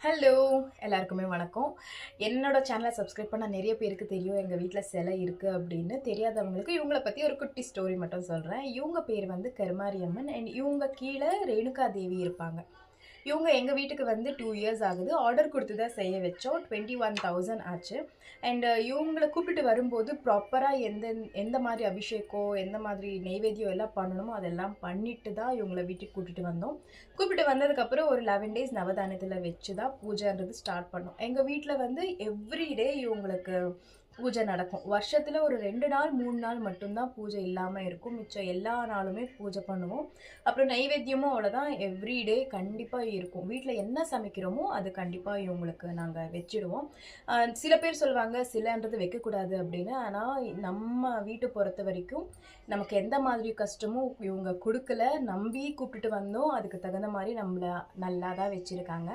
Hello! எல்லாருக்குமே வணக்கம். என்னோட சேனல சப்ஸ்கிரைப் பண்ண நெறைய பேருக்கு தெரியும். எங்க வீட்ல சிலை இருக்கு அப்படின்னு. தெரியாதவங்களுக்கு இவங்கள பத்தி ஒரு குட்டி ஸ்டோரி மட்டும் சொல்றேன். இவங்க பேர் வந்து கருமாரியம்மன் அண்ட் இவங்க கீழ ரேணுகா தேவி இருப்பாங்க. இவங்க எங்க வீட்டுக்கு வந்து 2 இயர்ஸ் ஆகுது. ஆர்டர் குடுத்து தான் செய்ய வச்சோம். 21,000 ஆச்சு. அண்ட் இவங்கள கூப்பிட்டுட்டு வரும்போது ப்ராப்பரா எந்த மாதிரி அபிஷேகம், எந்த மாதிரி நெய்வேத்தியம் எல்லாம் பண்ணணுமோ அதெல்லாம் பண்ணிட்டு தான் இவங்கள வீட்டுக்கு கூட்டிட்டு வந்தோம். கூப்பிட்டு வந்ததுக்கப்புறம் ஒரு 11 டேஸ் நவதானியத்துல வச்சு தான் பூஜைன்றது ஸ்டார்ட் பண்ணோம். எங்க வீட்ல வந்து எவ்ரி டே இவங்களுக்கு பூஜை நடக்கும். வருஷத்துல ஒரு 2 நாள், 3 நாள் மட்டும் தான் பூஜை இல்லாம இருக்கும். மிச்சம் எல்லா நாளுமே பூஜை பண்ணுவோம். அப்புறம் நைவேத்தியமும் அவ்வளோதான். எவ்ரி டே கண்டிப்பா இருக்கும். வீட்ல என்ன சமைக்கிறோமோ அது கண்டிப்பா இவங்களுக்கு நாங்க வச்சுடுவோம். சில பேர் சொல்லுவாங்க சிலைன்றது வைக்கக்கூடாது அப்படின்னு. ஆனா நம்ம வீட்ட பொறுத்தவரைக்கும் நமக்கு எந்த மாதிரி கஷ்டமும் இவங்க குடுக்கல. நம்பி கூப்பிட்டுட்டு வந்தோம். அதுக்கு தகுந்த மாரி நம்மள நல்லா தான் வச்சிருக்காங்க.